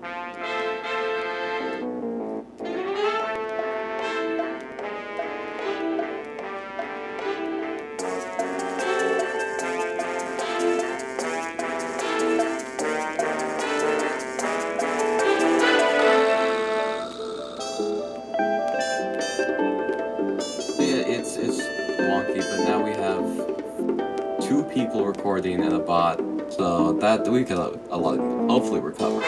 Yeah, it's wonky, but now we have two people recording and a bot, so that we can hopefully recover.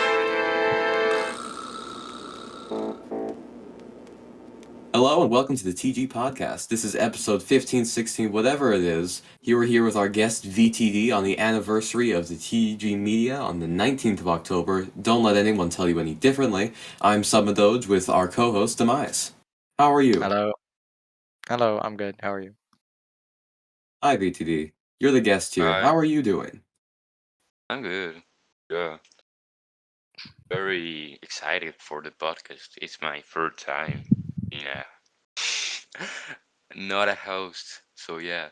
Hello and welcome to the TG podcast. This is episode 15, 16, whatever it is. You are here with our guest VTD on the anniversary of the TG Media on the 19th of October. Don't let anyone tell you any differently. I'm Submadoge with our co-host Demise. How are you? Hello. Hello, I'm good. How are you? Hi VTD. You're the guest here. Hi, How are you doing? I'm good. Yeah, very excited for the podcast. It's my third time being not a host, so yeah,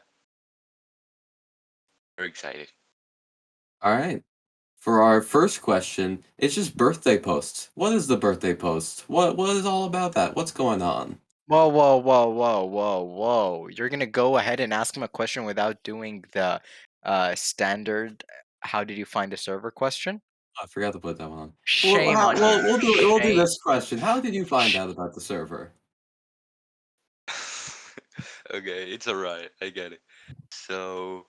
very excited. Alright. For our first question, it's just birthday posts. What is the birthday post? What is all about that? What's going on? Whoa, whoa, whoa, whoa, whoa, whoa. You're gonna go ahead and ask him a question without doing the standard how did you find a server question? I forgot to put that one on. Shame on you. We'll do Shame. this question. How did you find Sh- out about the server? Okay, it's alright. I get it. So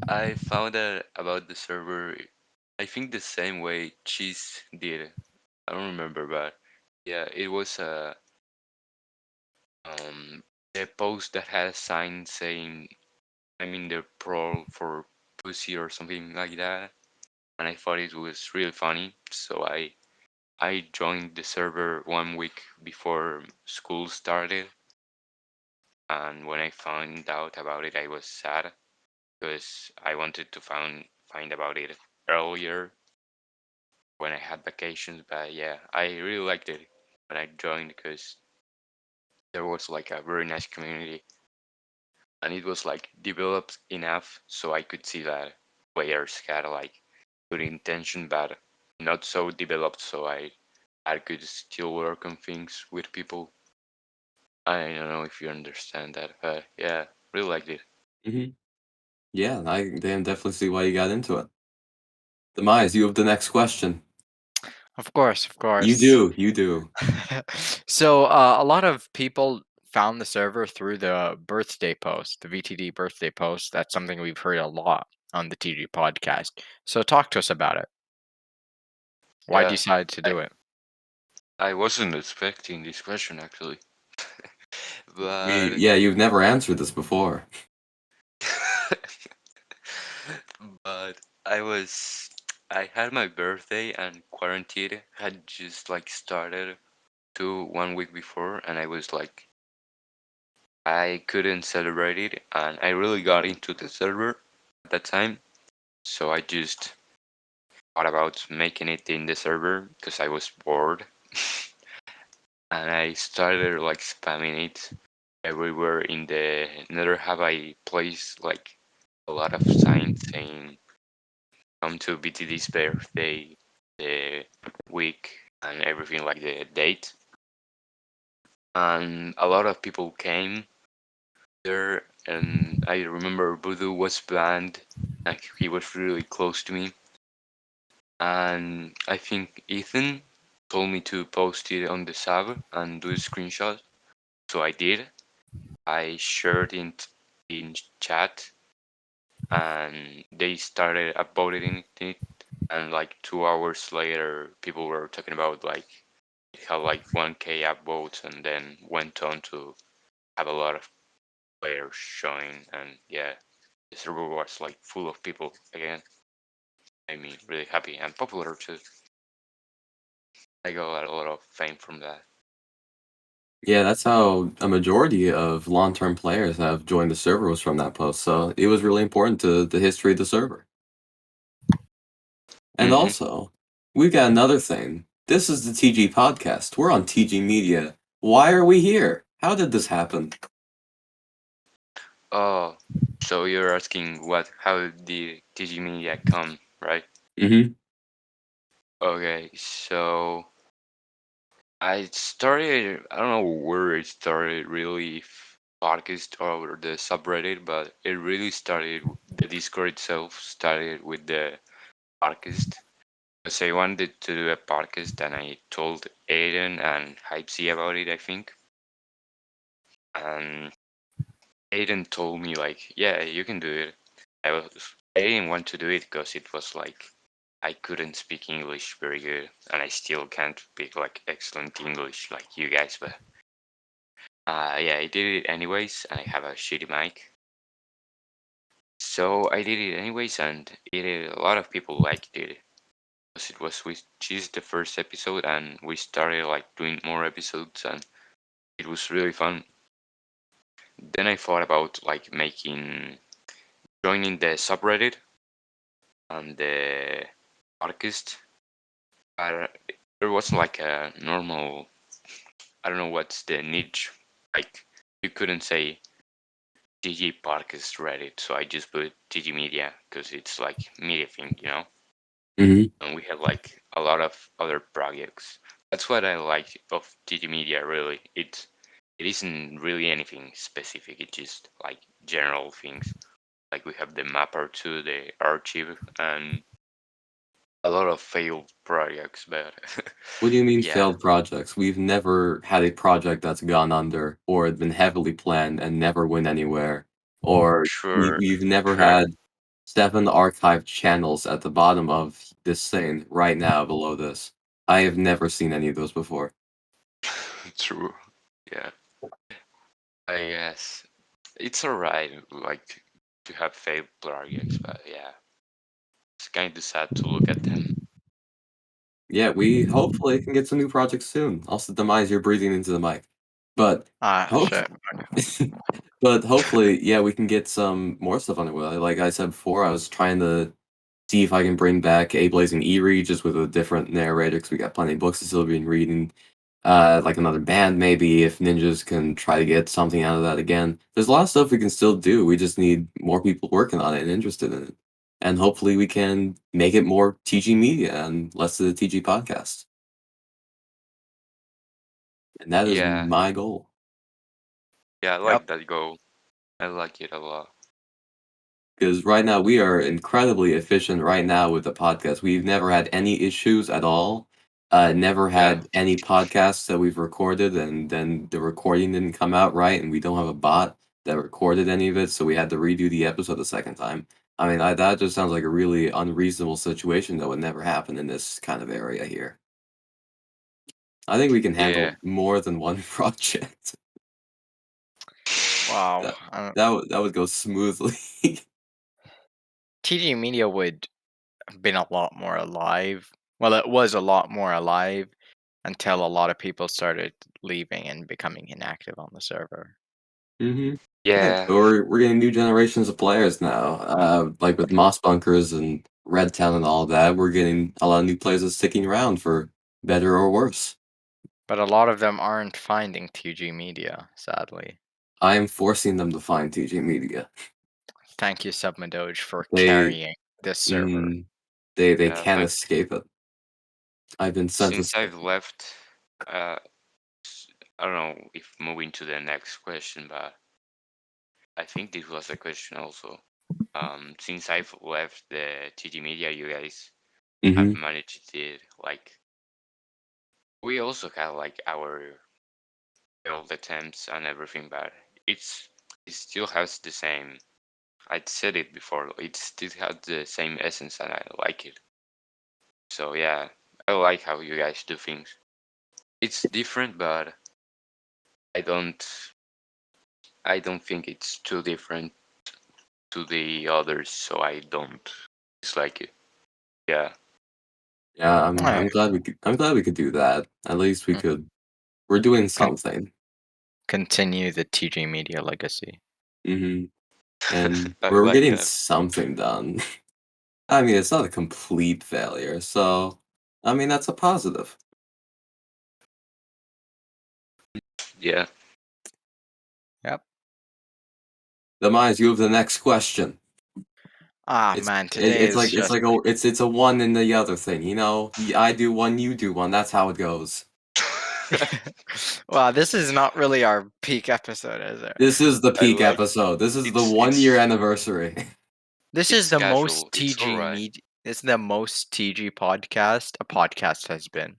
I found out about the server. I think the same way Cheese did. I don't remember, but yeah, it was um a post that had a sign saying I'm in the pro for pussy or something like that, and I thought it was really funny. So I joined the server 1 week before school started, and when I found out about it, I was sad because I wanted to find about it earlier when I had vacations. But yeah, I really liked it when I joined because there was like a very nice community, and it was like developed enough so I could see that players had like good intention, but not so developed, so I could still work on things with people. I don't know if you understand that, but yeah, really liked it. Mm-hmm. Yeah, I can definitely see why you got into it. Demise, you have the next question. Of course, of You course. do, you do. So, a lot of people found the server through the birthday post, the VTD birthday post. That's something we've heard a lot on the TG podcast. So, talk to us about it. Why Yeah, decide to I do it? I wasn't expecting this question actually, but Yeah, you've never answered this before. but I had my birthday and quarantine had just like started 1 week before, and I was like I couldn't celebrate it, and I really got into the server at that time, so I just thought about making it in the server because I was bored, and I started like spamming it everywhere in the Nether have I placed like a lot of signs saying come to BTD's birthday, the week, and everything like the date. And a lot of people came there, and I remember Voodoo was banned, like he was really close to me. And I think Ethan told me to post it on the sub and do a screenshot, so I did. I shared it in chat, and they started upvoting it. And like 2 hours later, people were talking about like it had like 1K upvotes, and then went on to have a lot of players showing. And yeah, the server was like full of people again. I mean, really happy and popular too. I got a lot of fame from that. Yeah, that's how a majority of long-term players have joined the server was from that post. So it was really important to the history of the server. And Mm-hmm. also, we've got another thing. This is the TG podcast. We're on TG Media. Why are we here? How did this happen? Oh, so you're asking how did TG Media come, right? Mm-hmm. Okay, so I started. I don't know where it started really, podcast or the subreddit, but it really started. The Discord itself started with the podcast. Because I wanted to do a podcast, and I told Aiden and Hypesy about it, I think. And Aiden told me like, yeah, you can do it. I didn't want to do it because it was like I couldn't speak English very good, and I still can't speak like excellent English like you guys. But yeah, I did it anyways, and I have a shitty mic, so I did it anyways, and a lot of people liked it. Because it was with just the first episode, and we started like doing more episodes, and it was really fun. Then I thought about like joining the subreddit and the podcast, but there wasn't like a normal. I don't know what's the niche. Like you couldn't say TG podcast Reddit, so I just put TG Media because it's like media thing, you know. Hmm. And we have like a lot of other projects. That's what I like of TG Media. Really, it isn't really anything specific. It's just like general things. Like we have the mapper to the archive and a lot of failed projects, but What do you mean yeah, failed projects? We've never had a project that's gone under or been heavily planned and never went anywhere. Or sure, we've never sure, had 7 archived channels at the bottom of this thing right now below this. I have never seen any of those before. true, yeah. I guess it's alright, like to have failed projects, but yeah, it's kind of sad to look at them. Yeah, we hopefully can get some new projects soon. Also, Demise, you're breathing into the mic. But Ah, hope shit. but hopefully, yeah, we can get some more stuff on the wheel. Like I said before, I was trying to see if I can bring back A Blazing Eerie just with a different narrator because we got plenty of books to still be reading. Like another band, maybe if ninjas can try to get something out of that again. There's a lot of stuff we can still do. We just need more people working on it and interested in it. And hopefully we can make it more TG media and less of the TG podcast. And that is Yeah, my goal. yeah, I Yep. like that goal. I like it a lot. Because right now we are incredibly efficient right now with the podcast. We've never had any issues at all. Never Yeah, had any podcasts that we've recorded and then the recording didn't come out right, and we don't have a bot that recorded any of it, so we had to redo the episode the second time. I mean, that just sounds like a really unreasonable situation that would never happen in this kind of area here. I think we can yeah, handle more than one project. Wow. That that would go smoothly. TG Media would have been a lot more alive. Well, it was a lot more alive until a lot of people started leaving and becoming inactive on the server. Mhm. Yeah, yeah, we're getting new generations of players now. Like with Moss Bunkers and Red Town and all that, we're getting a lot of new players that's sticking around for better or worse. But a lot of them aren't finding TG Media, sadly. I am forcing them to find TG Media. Thank you, Submadoge, for They carrying this server. mm, they yeah. can't escape it. I've been sent to Since I've left, uh, I don't know if moving to the next question, but I think this was a question also. Since I've left the TG Media, you guys have hmm managed it. Like, we also have like our failed attempts and everything, but it still has the same. I'd said it before. It still has the same essence, and I like it. So yeah, I like how you guys do things. It's different, but I don't. I don't think it's too different to the others, so I don't dislike it. Yeah, Yeah, Alright. I'm glad we could do that. At least we Mm. could. We're doing Con- something. Continue the TG Media legacy. hmm And I we're like getting that. something done. I mean, it's not a complete failure, so I mean that's a positive. Yeah. Yep. Demise, you have the next question. Ah, It's man, it, today it's is like just it's a one and the other thing, you know. I do one, you do one. That's how it goes. wow, this is not really our peak episode, is it? This is the I peak like episode. This is the it's 1 year anniversary. This is it's the most casual. It's all TG right. media. It's the most TG podcast a podcast has been.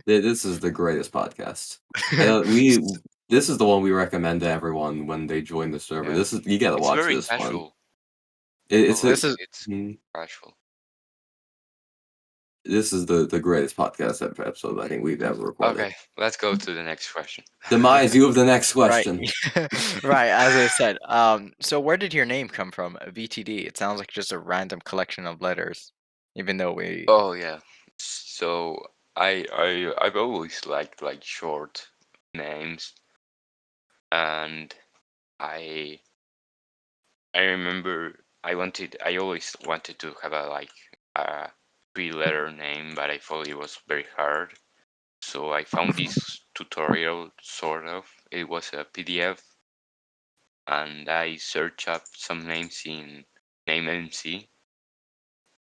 This is the greatest podcast. I know we. This is the one we recommend to everyone when they join the server. Yeah, This is you gotta it's watch very this one. casual. I It's a like This it. is It's mm, casual. this is the greatest podcast episode I think we've ever recorded. Okay, let's go to the next question. Demise, you have the next right, question. right. As I said, so where did your name come from? VTD. It sounds like just a random collection of letters, even though we. Oh yeah. So I've always liked like short names, and I I remember I always wanted to have a 3-letter name, but I thought it was very hard. So I found this tutorial sort of. It was a PDF, and I searched up some names in Name MC,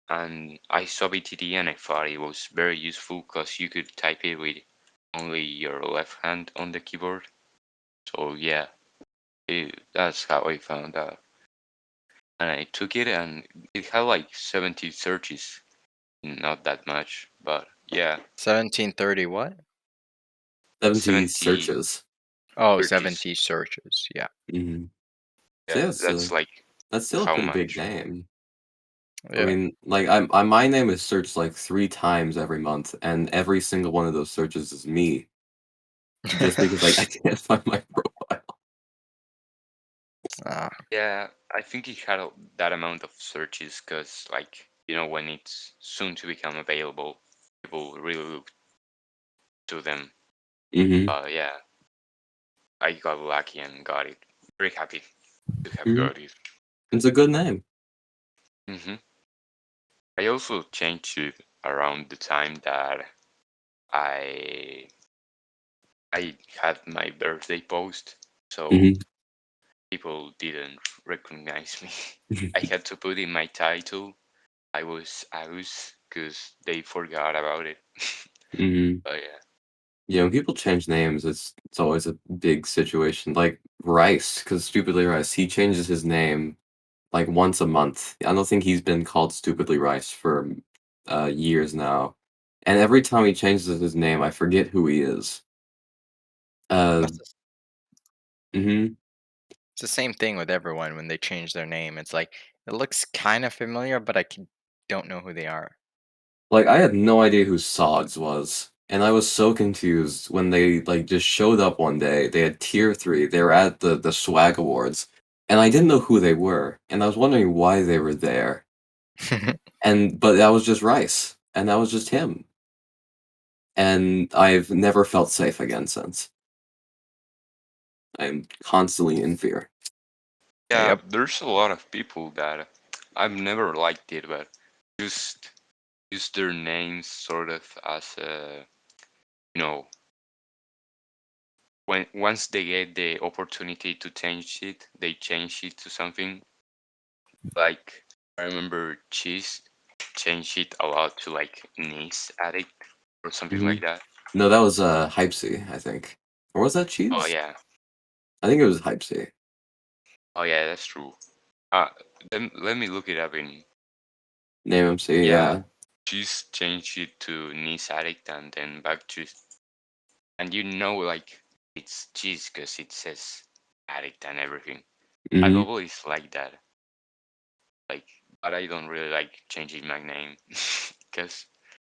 and I saw BTD and I thought it was very useful because you could type it with only your left hand on the keyboard. So yeah, that's how I found out. And I took it, and it had like 70 searches, not that much, but yeah, 1730 what? 70 70 searches. Oh, searches. 70 searches. Yeah. Mm-hmm. So Yeah, yeah, that's like that's still a how pretty big much. name. I Yeah. mean, like my name is searched like 3 times every month, and every single one of those searches is me, just because like I can't find my profile. Ah, Yeah, I think it had that amount of searches because, like, when it's soon to become available, people really look to them. Mm-hmm. Yeah, I got lucky and got it. Very happy to have Mm-hmm. got it. It's a good name. hmm I also changed it around the time that I I had my birthday post, so Mm-hmm. people didn't recognize me. I had to put in my title. I was because they forgot about it. Mm-hmm. But yeah. Yeah, when people change names, it's always a big situation. Like Rice, because Stupidly Rice, he changes his name like once a month. I don't think he's been called Stupidly Rice for years now. And every time he changes his name, I forget who he is. Uh, that's the, mhm. it's the same thing with everyone when they change their name. It's like it looks kind of familiar, but don't know who they are. Like I had no idea who Sods was, and I was so confused when they like just showed up one day. They had tier 3. They were at the swag awards, and I didn't know who they were, and I was wondering why they were there. And but that was just Rice, and that was just him. And I've never felt safe again since. I'm constantly in fear. Yeah, Yep. there's a lot of people that I've never liked it, but just use their names sort of as a, you know, when once they get the opportunity to change it, they change it to something. Like I remember Cheese changed it a lot to like Niece Addict or something Mhm. like that. No, that was Hypesy, I think. Or was that Oh Cheese? yeah, I think it was Hypesy. oh yeah, that's true. Uh, let me look it up in. Name MC, Yeah, yeah. Cheese changed it to Niece Addict and then back to, and like it's Cheese because it says Addict and everything. I've Hmm. always liked that. Like, but I don't really like changing my name because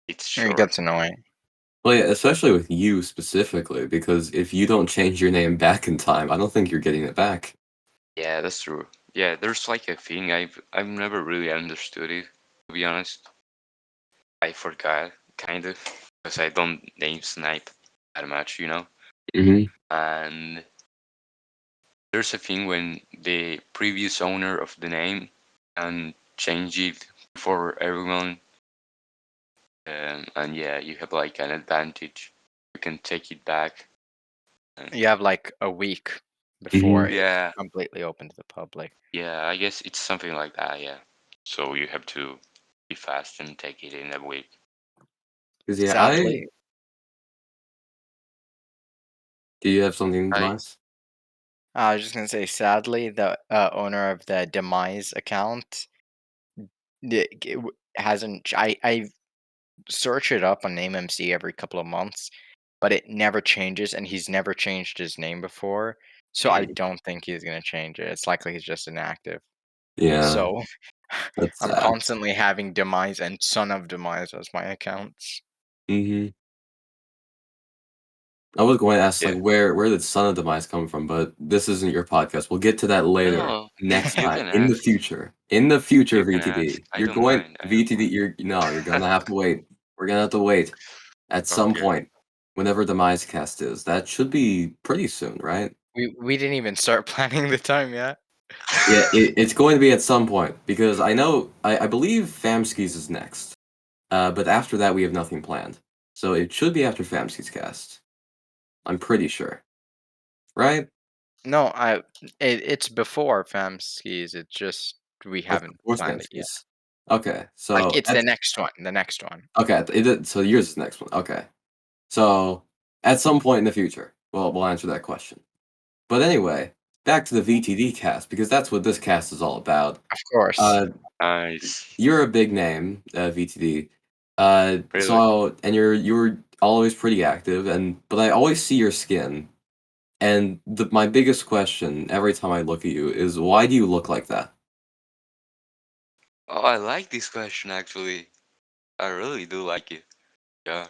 it's It short. gets annoying. Well, yeah, especially with you specifically, because if you don't change your name back in time, I don't think you're getting it back. Yeah, that's true. Yeah, there's like a thing I've never really understood it, to be honest. I forgot kind of because I don't name snipe that much. Hmm. And there's a thing when the previous owner of the name can change it before everyone, and yeah, you have like an advantage. You can take it back. And You have like a week before Hmm. it's yeah, completely open to the public. yeah, I guess it's something like that. Yeah. so you have to be fast and take it in a week. Because yeah, Sadly, do you have something, I Demise? I was just gonna say, sadly, the owner of the Demise account hasn't. I search it up on NameMC every couple of months, but it never changes, and he's never changed his name before. So I don't think he's gonna change it. It's likely he's just inactive. Yeah, So that's I'm sad. constantly having Demise and SonOfDemise as my accounts. Hmm. I was going to ask like yeah. where did Son of Demise come from, but this isn't your podcast. We'll get to that later No, next you time can in the ask. future. In the future, You can ask. VTD. I You're don't going mind. I don't VTD. mind. You're gonna have to wait. We're gonna have to wait at some Okay. point, whenever Demise Cast is. That should be pretty soon, right? We didn't even start planning the time yet. Yeah, it's going to be at some point because I believe Famskis is next. But after that we have nothing planned. So it should be after Famskis Cast. I'm pretty sure. Right? No, it's before Famskis. It's just we Of haven't course planned it yet. Famskis. Okay, Like so it's the next one. The next one. okay, so yours is the next one. Okay. So at some point in the future, we'll answer that question. But anyway, back to the VTD cast because that's what this cast is all about. Of course. Uh, Nice. you're a big name, VTD. Really? And you're always pretty active, but I always see your skin, and my biggest question every time I look at you is why do you look like that? Oh, I like this question actually. I really do like it. Yeah.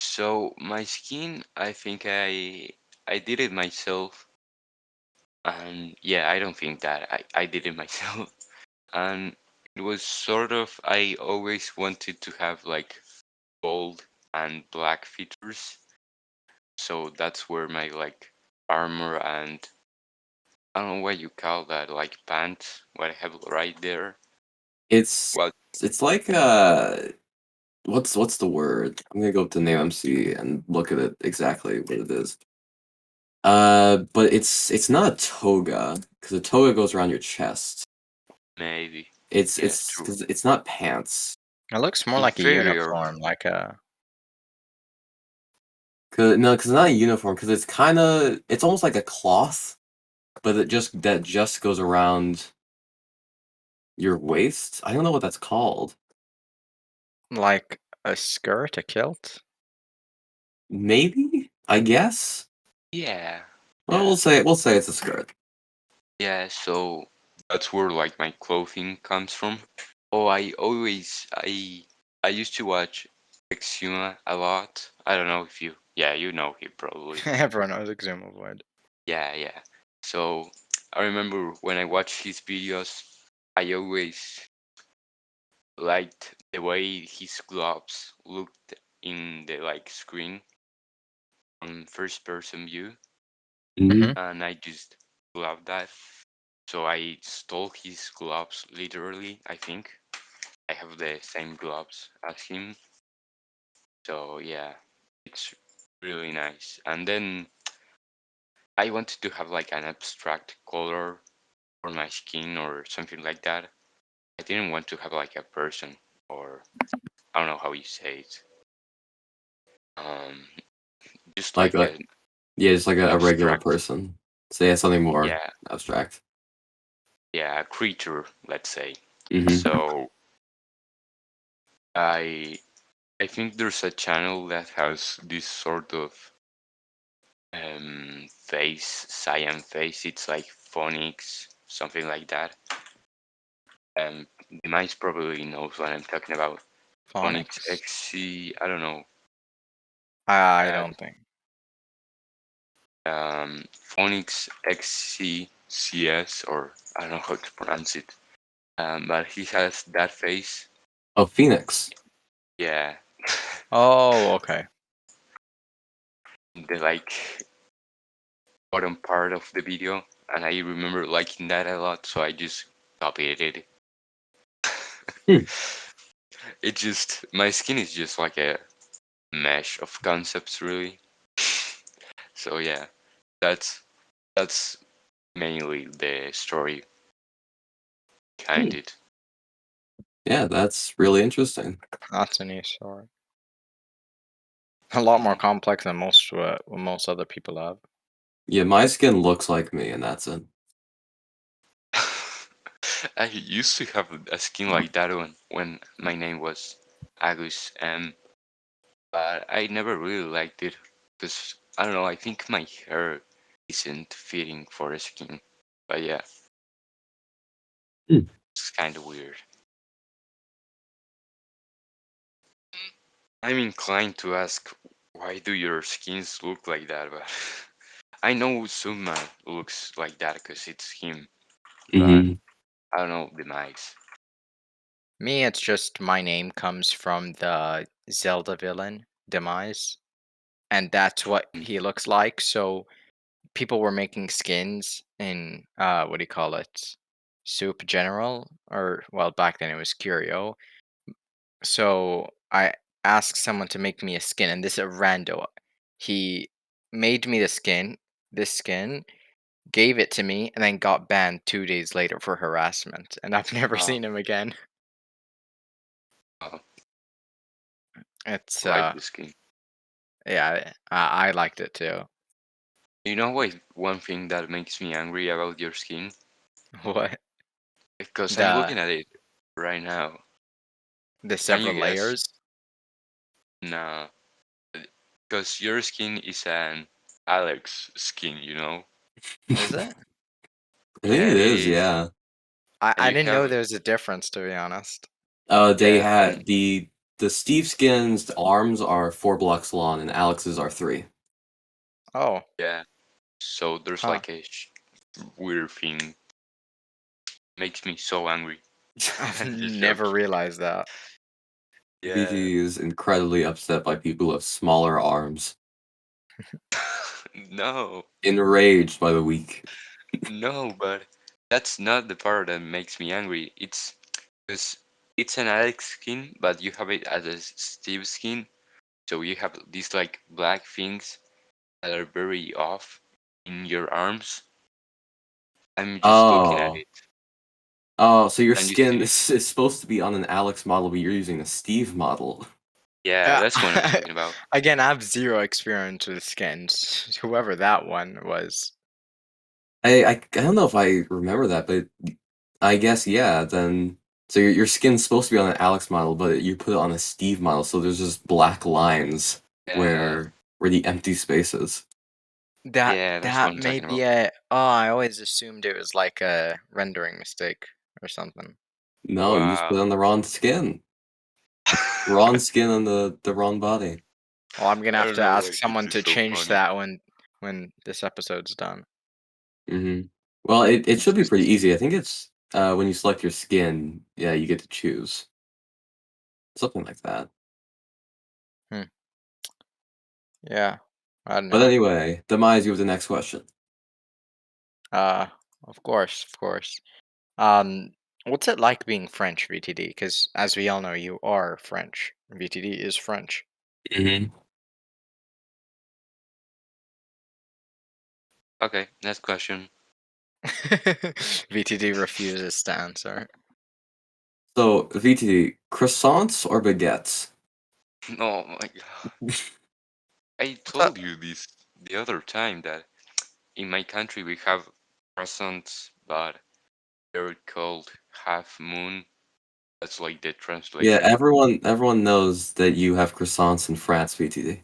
So my skin, I think I did it myself, and yeah, I don't think that I did it myself. And it was sort of I always wanted to have like gold and black features, so that's where my like armor and I don't know what you call that, like pants, what I have right there. It's Well, it's like what's the word? I'm gonna go up to NameMC and look at it exactly what it is. But it's not a toga because a toga goes around your chest. maybe. Yeah, It's true. because it's not pants. It looks more like a Inferior. uniform, like a Cause no, because it's not a uniform. Because it's almost like a cloth, but that just goes around your waist. I don't know what that's called. like a skirt, a kilt. Maybe, I guess. Yeah. Well, Yeah. we'll say it's a skirt. Yeah, so that's where like my clothing comes from. Oh, I used to watch Exuma a lot. I don't know if you yeah, you know him probably. Everyone knows Exuma would. Yeah, yeah. So I remember when I watched his videos, I always liked the way his gloves looked in the like screen on first person view, Hmm. Hmm. and I just loved that. So I stole his gloves literally, I think. I have the same gloves as him. So yeah, it's really nice. And then I wanted to have like an abstract color for my skin or something like that. I didn't want to have like a person or I don't know how you say it. Um, just Like like a Yeah, just like an a regular abstract, person. So yeah, something more yeah, abstract. yeah, a creature, let's say. Hmm. So I I think there's a channel that has this sort of face, cyan face. It's like phonics, something like that. The mice probably knows what I'm talking about. Phonics Phonics. XC, I don't know. I Uh, don't think. Phonics XCCS, or I don't know how to pronounce it. But he has that face. Oh, Phoenix. Yeah. Oh, okay. The like bottom part of the video, and I remember liking that a lot, so I just copied it. Hmm. It just my skin is just like a mesh of concepts, really. So yeah, that's that's mainly the story behind Hmm. it. Yeah, that's really interesting. That's a new story. A lot more Mhm. complex than what most other people have. Yeah, my skin looks like me, and that's it. I used to have a skin like that when my name was Agus, but I never really liked it because I don't know. I think my hair isn't fitting for the skin. But yeah, Hmm. it's kind of weird. I'm inclined to ask, why do your skins look like that? But I know Suma looks like that because it's him. But Hmm. I don't know Demise. Me, it's just my name comes from the Zelda villain, Demise, and that's what Mm. he looks like. So people were making skins in what do you call it? Soup General, or well, back then it was Curio. So I asked someone to make me a skin, and this is a rando. He made me this skin, gave it to me, and then got banned 2 days later for harassment, and I've never Uh, seen him again. uh, It's I like the skin. yeah, I liked it too. You know what? One thing that makes me angry about your skin, What because I'm the looking at it right now. the Can you several guess? layers Nah, because your skin is an Alex skin, you know? is it? I think Yeah, it it is. is. Yeah. I And you didn't know have, there was a difference, to be honest. They yeah, and had the Steve Skins arms are 4 blocks long, and Alex's are 3. Oh, yeah. So there's huh. like a weird thing. Makes me so angry. I've I'm just never joking. realized that. Yeah. VT is incredibly upset by people who have smaller arms, No, enraged by the weak. no, but that's not the part that makes me angry. It's because it's an Alex skin, but you have it as a Steve skin. So you have these like black things that are very off in your arms. I'm just looking at Oh. it, Oh, so your and you skin see, is supposed to be on an Alex model, but you're using a Steve model. yeah, Yeah. that's what I'm talking about. Again, I have zero experience with skins. Whoever that one was. I don't know if I remember that, but I guess yeah. Then so your skin's supposed to be on an Alex model, but you put it on a Steve model, so there's just black lines Yeah, where the empty space is. That yeah, that's what that I'm may talking be about. a oh, I always assumed it was like a rendering mistake or something. No, you just put Wow. on the wrong skin, wrong skin on the wrong body. Well, I'm gonna I have don't to know ask why this someone is to so change funny. that when this episode's done. Hmm. Well, it It's should be pretty just easy. I think it's when you select your skin, yeah, you get to choose something like that. Hmm. Yeah, I don't But know. anyway, Demise, you have the next question. Uh, of course, of course. Um, what's it like being French, VTD? Because as we all know, you are French. VTD is French. Hmm. okay. Next question. VTD refuses to answer. So, VTD, croissants or baguettes? Oh my god. I What's up? told you this the other time that in my country we have croissants, but they're called half moon. That's like the Yeah, translation. everyone knows that you have croissants in France, VTD.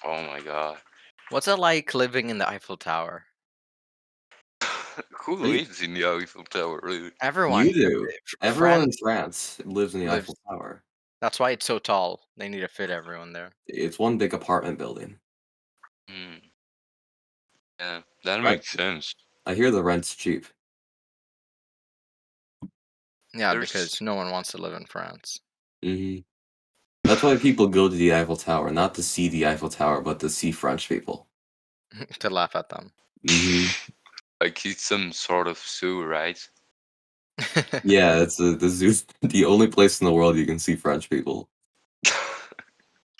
Oh my god. What's it like living in the Eiffel Tower? Who Right? lives in the Eiffel Tower, really? You Everyone, do. Everyone France in France lives in the lives. Eiffel Tower. That's why it's so tall. They need to fit everyone there. It's one big apartment building. Hmm. Yeah, that Right. makes sense. I hear the rent's cheap. Yeah, There's because no one wants to live in France. Hmm. That's why people go to the Eiffel Tower, not to see the Eiffel Tower, but to see French people. To laugh at them. Hmm. like it's some sort of zoo, right? Yeah, it's the zoo, the only place in the world you can see French people.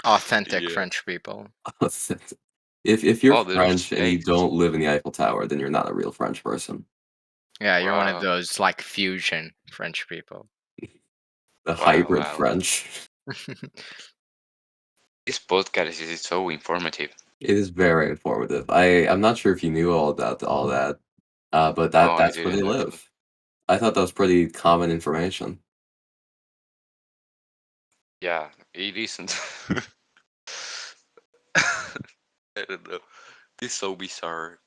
Authentic yeah. French people. If you're Oh, there's French and you snakes. don't live in the Eiffel Tower, then you're not a real French person. Yeah, you're one of Wow. those like fusion French people. The Wow, hybrid wow. French. This podcast is so informative. It is very informative. I'm not sure if you knew all that, but No, I that's where they didn't actually. live. I thought that was pretty common information. Yeah, it isn't. I don't know. This is so bizarre.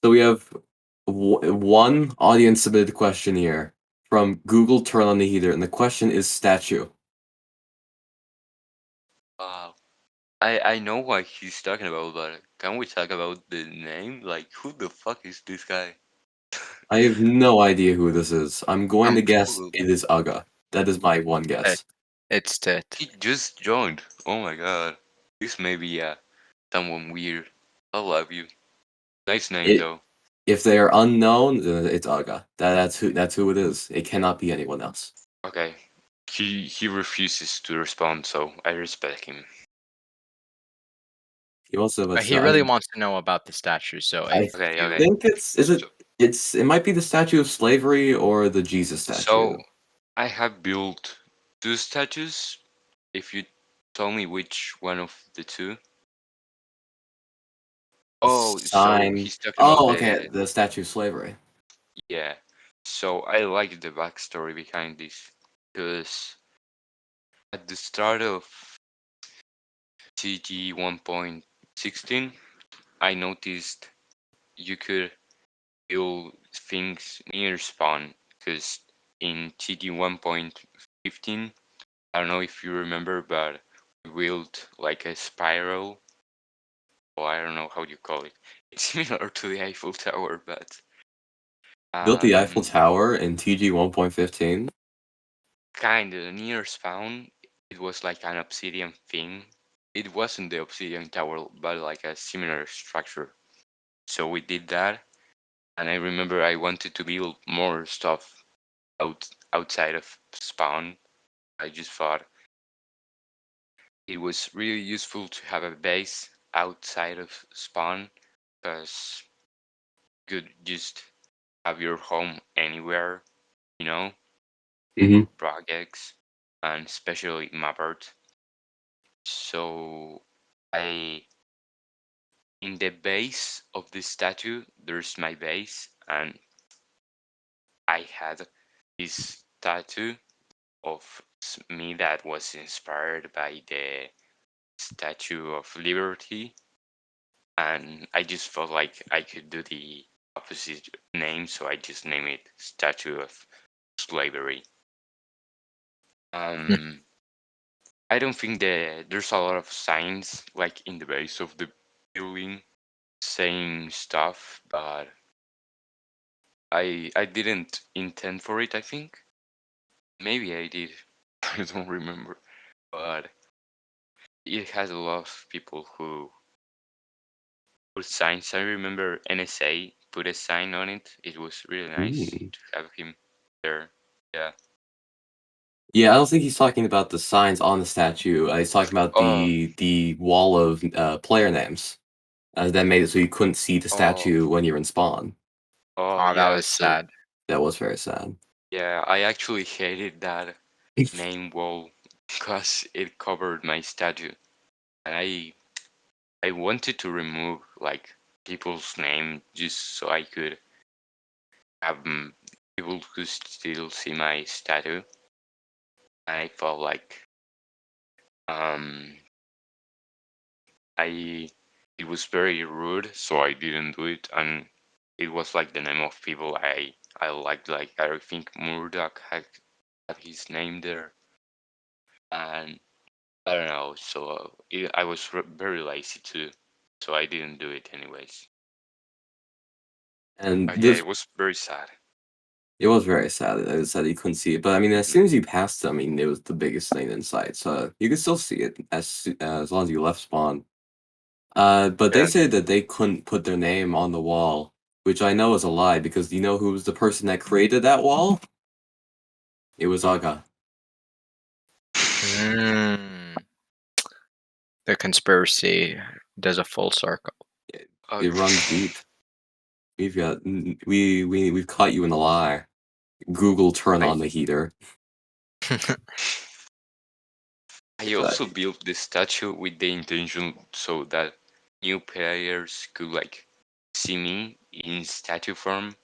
So we have one audience submitted question here from Google Turn on the Heater, and the question is statue. Wow. I know what he's talking about, but can we talk about the name? Like, who the fuck is this guy? I have no idea who this is. I'm going to I'm guess Google. it is Uga. That is my one Tit. guess. It's Tit. He just joined. Oh my god. This may be someone weird. I love you. Nice name It though. If they are unknown, it's Uga. That's who it is. It cannot be anyone else. Okay. He refuses to respond, so I respect him. He also, But but he really wants to know about the statue. So I if Okay, you, okay. think it might be the Statue of Slavery or the Jesus statue. So I have built two statues. If you tell me which one of the two. The Oh, so sign. he's talking about Oh, okay, the the Statue of Slavery. yeah. So I like the backstory behind this because at the start of TG 1.16, I noticed you could build things near spawn because in TG 1.15, I don't know if you remember, but we built like a spiral, or I don't know how you call it. It's similar to the Eiffel Tower, but Built the Eiffel um, Tower in TG 1.15. kind of near spawn. It was like an obsidian thing. It wasn't the obsidian tower, but like a similar structure. So we did that, and I remember I wanted to build more stuff outside of spawn. I just thought it was really useful to have a base outside of spawn because you could just have your home anywhere, you know, Mm-hmm. for projects and especially map art. So I in the base of this statue there's my base, and I had this tattoo of me that was inspired by the Statue of Liberty, and I just felt like I could do the opposite name, so I just named it Statue of Slavery. Um, I don't think that there's a lot of signs like in the base of the building saying stuff, but I didn't intend for it. I think maybe I did. I don't remember, but it has a lot of people who put signs. I remember NSA put a sign on it. It was really nice Mm. to have him there. Yeah. Yeah, I don't think he's talking about the signs on the statue. He's talking about Oh, the wall of player names that made it so you couldn't see the oh, statue when you're in spawn. oh, oh, that yeah. was So sad. That was very sad. yeah, I actually hated that name wall because it covered my statue, and I wanted to remove like people's name just so I could have people could still see my statue. And I felt like um I it was very rude, so I didn't do it, and it was like the name of people I liked. Like I think Murdoch had his name there, and I don't know. So I was very lazy too, so I didn't do it anyways. And But yeah, this it was very sad. It was very sad that I said you couldn't see it, but I mean, as Mhm. soon as you passed it, I mean, it was the biggest thing in sight, so you could still see it as long as you left spawn. But they Yeah. said that they couldn't put their name on the wall, which I know is a lie because you know who was the person that created that wall? It was Who? Aga. Mm, the conspiracy does a full circle. It runs deep. We've got we've caught you in the lie. Google turn I on the heater. I also built the statue with the intention so that new players could like see me in statue form,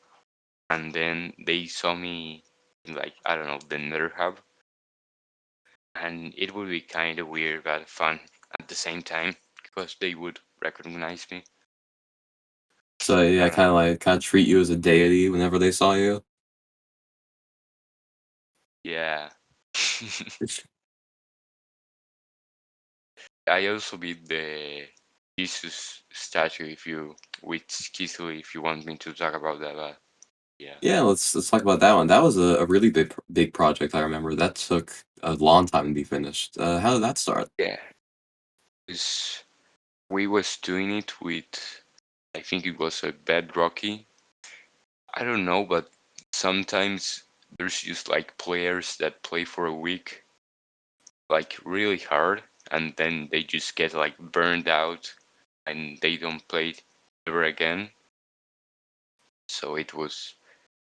and then they saw me in like I don't know the Nether Hub, and it would be kind of weird but fun at the same time because they would recognize me. So I yeah, don't know. kind of treat you as a deity whenever they saw you. Yeah. I also built the Jesus statue if you with Skizzle if you want me to talk about that. But yeah. Yeah, let's talk about that one. That was a really big project. I remember that took a long time to be finished. How did that start? Yeah. It's, we was doing it with I think it was a bedrocky. I don't know, but sometimes there's just like players that play for a week like really hard and then they just get like burned out and they don't play it ever again. So it was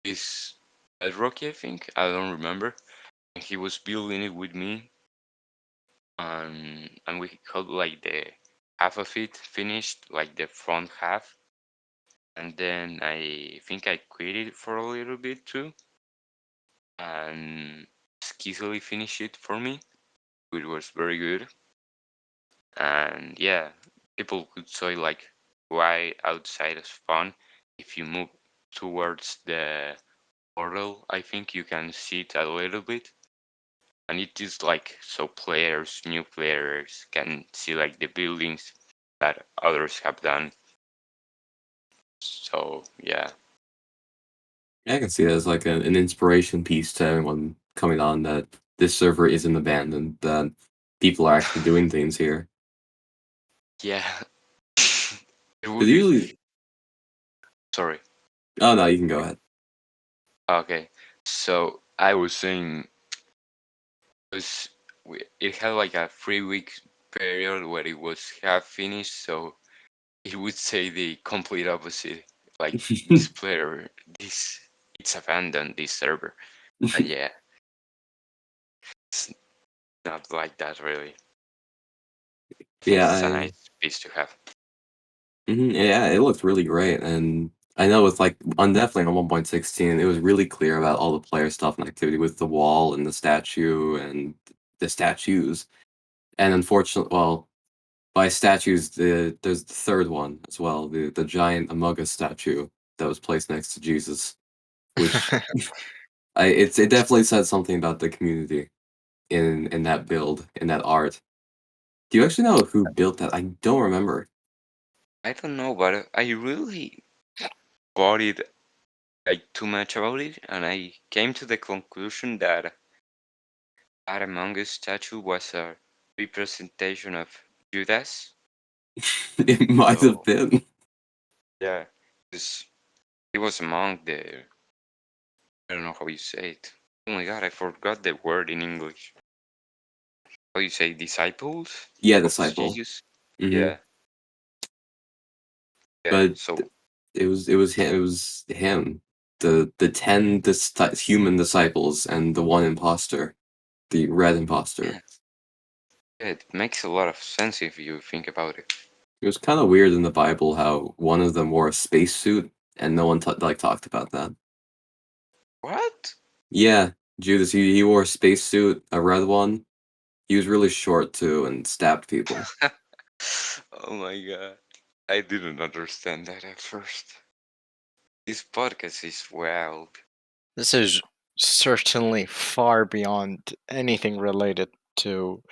this bedrocky, I think. I don't remember. And he was building it with me and we got like the half of it finished, like the front half. And then I think I quit it for a little bit too. And Skizzily finished it for me, which was very good. And yeah, people could say like why outside is fun. If you move towards the portal, I think you can see it a little bit. And it is like so players, new players can see like the buildings that others have done. So yeah. Yeah, I can see that as like an inspiration piece to everyone coming on that this server isn't abandoned, that people are actually doing things here. Yeah. It would Because be usually, sorry. oh no, you can go ahead. Okay. So I was saying was it had like a 3 week period where it was half finished, so it would say the complete opposite. Like this player, this it's abandoned this server, and yeah, it's not like that really. I think Yeah, it's a nice piece to have. yeah, it looked really great, and I know with like on definitely on 1.16, it was really clear about all the player stuff and activity with the wall and the statue and the statues. And unfortunately, well, by statues, there's the third one as well, the giant Among Us statue that was placed next to Jesus, which it definitely said something about the community in that build, in that art. Do you actually know who built that? I don't remember. I don't know, but I really worried like too much about it, and I came to the conclusion that that Among Us statue was a representation of Judas. It might have So been. yeah, he was among the I don't know how you say it. Oh my god, I forgot the word in English. How you say disciples Yeah, of disciple. Jesus? Hmm. Yeah, yeah. But So it was him. The 10 human disciples and the one imposter, the red imposter. yeah, it makes a lot of sense if you think about it. It was kind of weird in the Bible how one of them wore a spacesuit and no one like talked about that. What? Yeah, Judas, he wore a spacesuit, a red one. He was really short too and stabbed people. Oh my god, I didn't understand that at first. This podcast is wild. This is certainly far beyond anything related to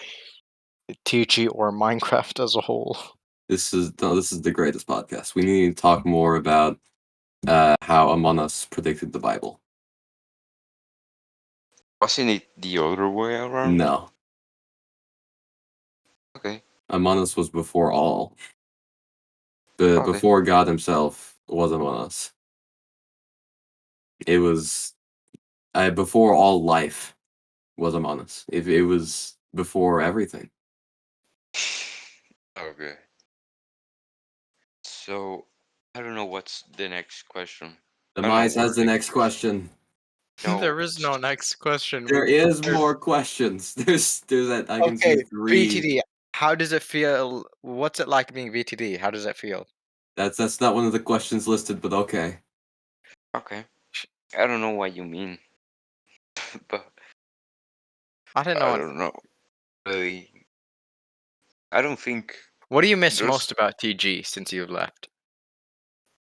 TG or Minecraft as a whole. This is the greatest podcast. We need to talk more about how Among Us predicted the Bible. Wasn't it the other way around? No, Okay, Among Us was before all. The okay. before God Himself was Among Us. It was before all life was Among Us. If it was before everything. Okay. So I don't know what's the next question. I don't know Demise has where the the next question. question. No. There is no next question. There is more questions. There's that I can see Okay, 3. VTD. How does it feel? What's it like being VTD? How does it feel? That's not one of the questions listed, but okay. Okay. I don't know what you mean, but I don't I know. don't know. Really, I don't think What do you miss there's. most about TG since you've left?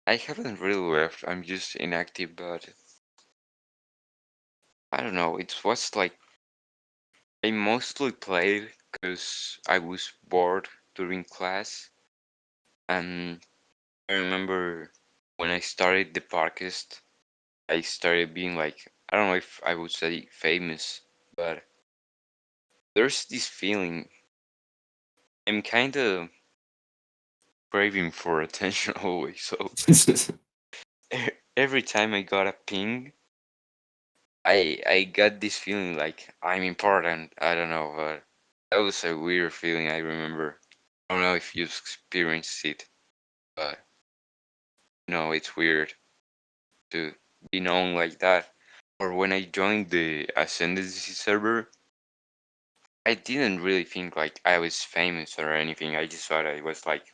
I haven't really left. I'm just inactive, but I don't know. It was like I mostly played because I was bored during class, and I remember when I started the podcast, I started being like, I don't know if I would say famous, but there's this feeling I'm kind of craving for attention always. So every time I got a ping, I got this feeling like I'm important. I don't know, but that was a weird feeling. I remember. I don't know if you experienced it, but no, it's weird to be known like that. Or when I joined the Ascendancy server, I didn't really think like I was famous or anything. I just thought I was like,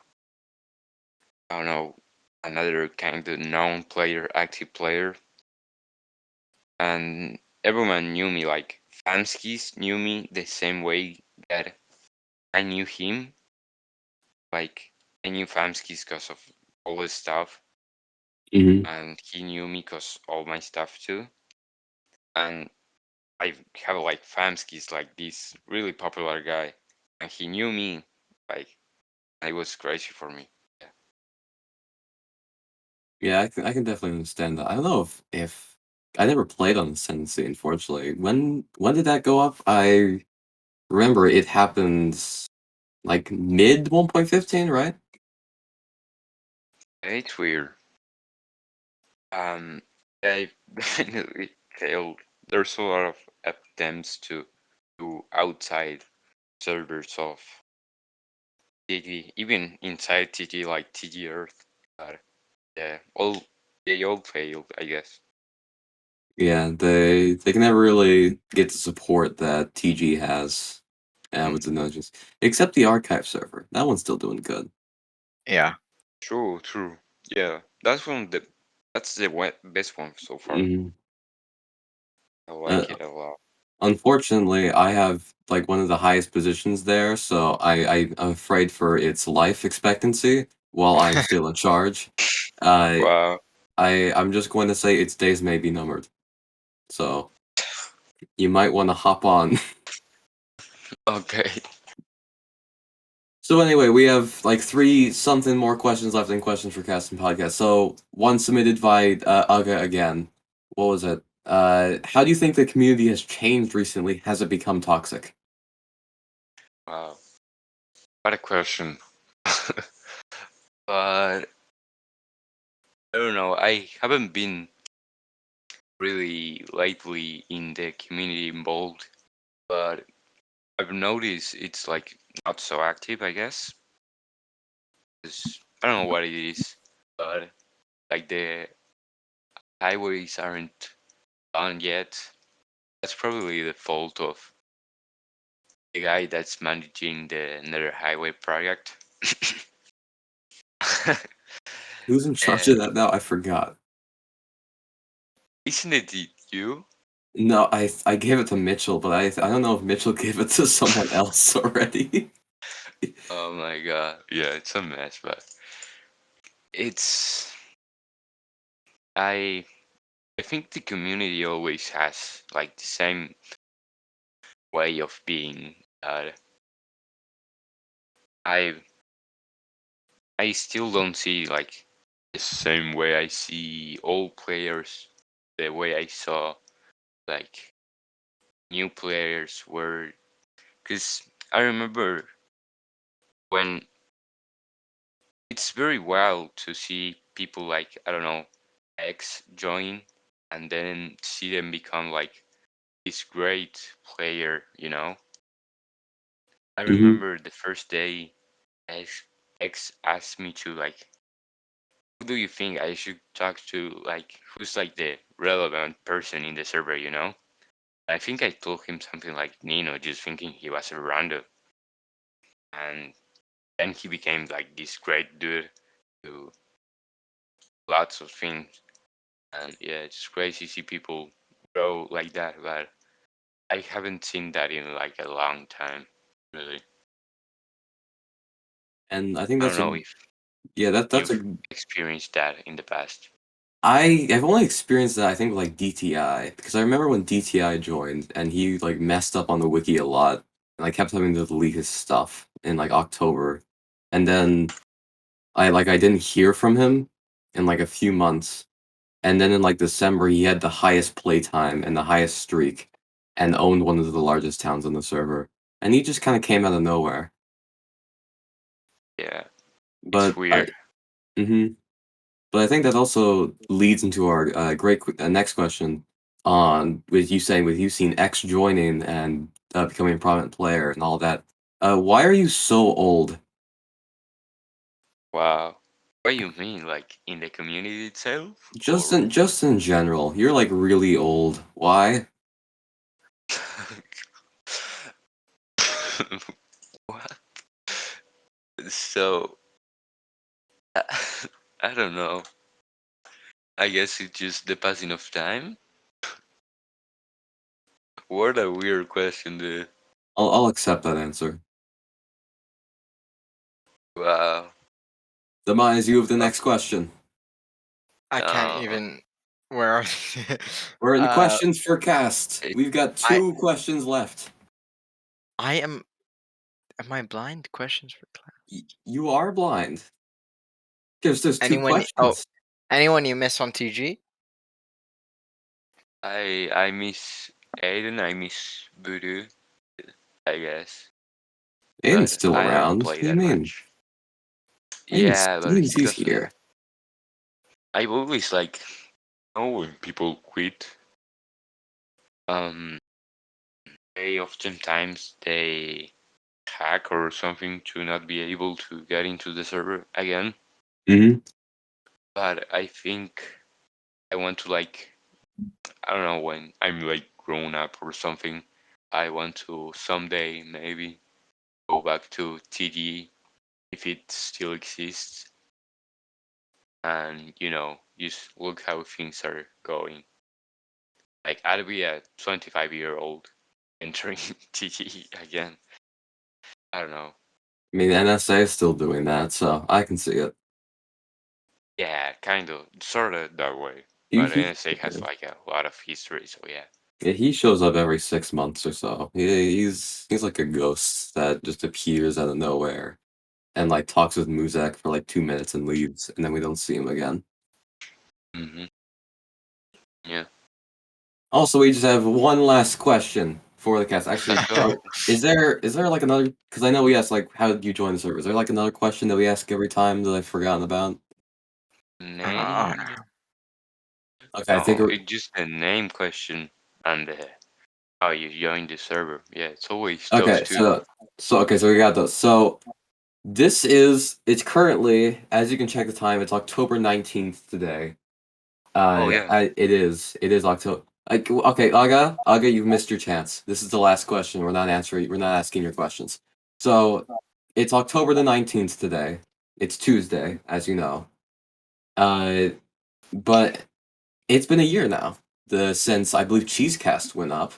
I don't know, another kind of known player, active player. And everyone knew me, like Famskis knew me the same way that I knew him. Like I knew Famskis because of all his stuff, Mhm. and he knew me because all my stuff too. And I have like Famskis, like this really popular guy, and he knew me. Like it was crazy for me. Yeah. Yeah, I can definitely understand that. I don't know if I never played on Ascendancy, unfortunately. When did that go up? I remember it happened like mid 1.15, right? It's weird. I definitely failed. There's a lot of attempts to do outside servers of TG, even inside TG like TG Earth. But yeah, they all failed, I guess. Yeah, they can never really get the support that TG has Mm, with the nudges, except the archive server. That one's still doing good. Yeah. true, true. Yeah, that's the best one so far. Hmm. I like Uh, it a lot. unfortunately, I have like one of the highest positions there, so I'm afraid for its life expectancy while I'm still in charge. Uh, Wow. I'm just going to say its days may be numbered. So you might want to hop on. Okay. So anyway, we have like 3 something more questions left in questions for cast and podcast. So one submitted by Uga again. What was it? How do you think the community has changed recently? Has it become toxic? Wow. What a question. But I don't know. I haven't been really lately in the community involved, but I've noticed it's like not so active, I guess. 'Cause I don't know what it is, but like the highways aren't done yet. That's probably the fault of the guy that's managing the Nether Highway project. Who's in charge of And that now? I forgot. isn't it you? No, I gave it to Mitchell, but I don't know if Mitchell gave it to someone else already. Oh my god. Yeah, it's a mess, but it's I I think the community always has like the same way of being. I I still don't see like the same way I see old players, the way I saw like new players were. Because I remember when it's very wild to see people like, I don't know, X join and then see them become like this great player. I Hmm. remember the first day X asked me to like who do you think I should talk to? Like, who's like the relevant person in the server? I think I told him something like Nino, just thinking he was a random, and then he became like this great dude who lots of things. And yeah, it's crazy to see people grow like that, but I haven't seen that in like a long time, really. And I think I don't that's a know if yeah, that's a you've experienced that in the past. I've only experienced that I think with, like DTI because I remember when DTI joined and he like messed up on the wiki a lot and I kept having to delete his stuff in like October. And then I didn't hear from him in like a few months. And then in like December he had the highest playtime and the highest streak and owned one of the largest towns on the server. And he just kind of came out of nowhere. Yeah, it's But weird. mhm. But I think that also leads into our next question on with you seeing X joining and becoming a prominent player and all that. Why are you so old? Wow. What do you mean, like in the community itself, Just or in general, you're like really old. Why? what? So I don't know. I guess it's just the passing of time. What a weird question, dude. I'll accept that answer. Wow. Demise, you have the next question. I can't Uh, even. Where are they? We're in uh, questions for cast. it, We've got I 2 questions left. I am. Am I blind? Questions for class. You are blind. There's two Anyone? Oh, questions. anyone you miss on TG? I miss Aiden. I miss Voodoo. I guess, Aiden's but still I don't around. What play do you that mean? much. Aiden's, Yeah, but Aiden's he he's doesn't. here. I've always like know when people quit. Um, they oftentimes they hack or something to not be able to get into the server again. Hmm. But I think I want to like I don't know when I'm like grown up or something. I want to someday maybe go back to TD if it still exists and just look how things are going. Like I'd be a 25-year-old entering TD again. I don't know. I mean, NSA is still doing that, so I can see it. Yeah, kind of, sort of that way. He But he NSA has like a lot of history, so yeah. yeah, he shows up every 6 months or so. He's like a ghost that just appears out of nowhere and like talks with Muzek for like 2 minutes and leaves, and then we don't see him again. Hmm. Yeah. Also, we just have one last question for the cast. Actually, Go. is there like another? Because I know we asked like how did you join the server? Is there like another question that we ask every time that I've forgotten about? Name? Okay, I think No, we're it's just a name question and how you joined the server. Yeah, it's always those okay. two. So we got those. So it's currently, as you can check the time, it's October 19th today. Oh yeah. It is October. Like, okay, Aga, you've missed your chance. This is the last question. We're not asking your questions. So, it's October the 19th today. It's Tuesday, as you know. Uh, but it's been a year now. Since I believe Cheesecast went up,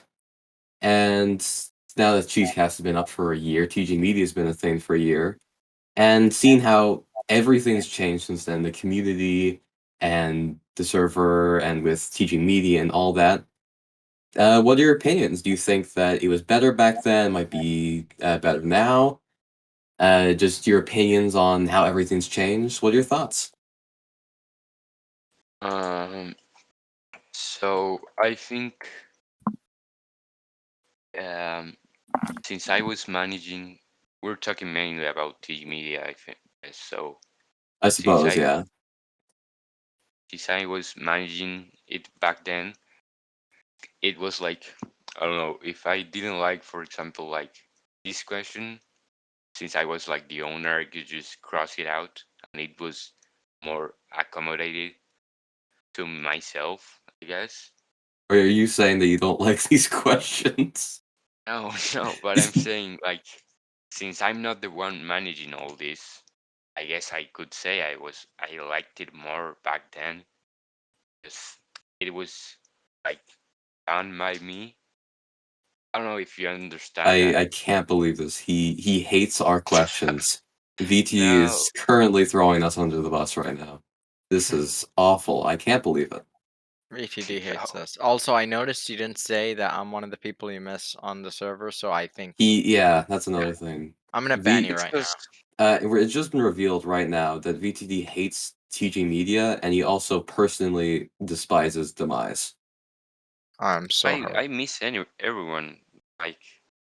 and now that Cheesecast has been up for a year, TG Media has been a thing for a year. And seeing how everything's changed since then, the community and the server and with teaching media and all that, what are your opinions? Do you think that it was better back then, might be better now? Just your opinions on how everything's changed. What are your thoughts? Um. So I think um since I was managing, we're talking mainly about TG Media. I think so. I Since suppose, I yeah. since I was managing it back then, it was like I don't know if I didn't like, for example, like this question. Since I was like the owner, I could just cross it out, and it was more accommodated to myself, I guess. Or are you saying that you don't like these questions? No, no, but I'm saying like since I'm not the one managing all this, I guess I could say I liked it more back then because it was like done by me. I don't know if you understand that. I can't believe this. He hates our questions. VT No, is currently throwing us under the bus right now. This is awful. I can't believe it. VTD hates no. us. Also, I noticed you didn't say that I'm one of the people you miss on the server, so I think Yeah, that's another thing. I'm gonna ban V you It's right now. because It's just been revealed right now that VTD hates TG Media, and he also personally despises Demise. I'm so hurt. I miss everyone, like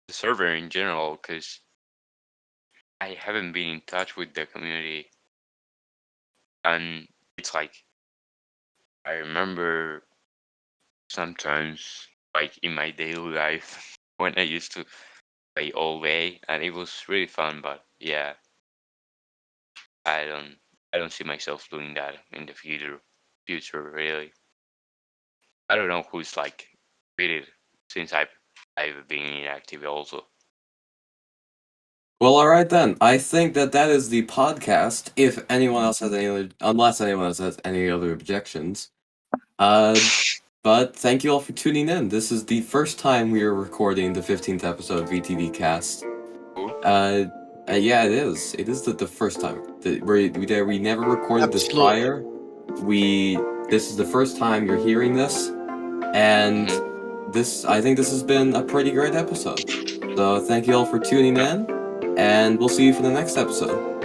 the server in general, because I haven't been in touch with the community, and it's like I remember sometimes, like in my daily life, when I used to play all day, and it was really fun. But yeah, I don't I don't see myself doing that in the future really. I don't know who's like with it since I've been inactive also. Well, all right then. I think that is the podcast. If anyone else has any other, unless anyone else has any other objections, uh, but thank you all for tuning in. This is the first time we are recording the 15th episode of VTV Cast. Cool. Yeah, it is. It is the first time that we never recorded this Absolutely. prior. This is the first time you're hearing this, and I think this has been a pretty great episode. So thank you all for tuning in, and we'll see you for the next episode.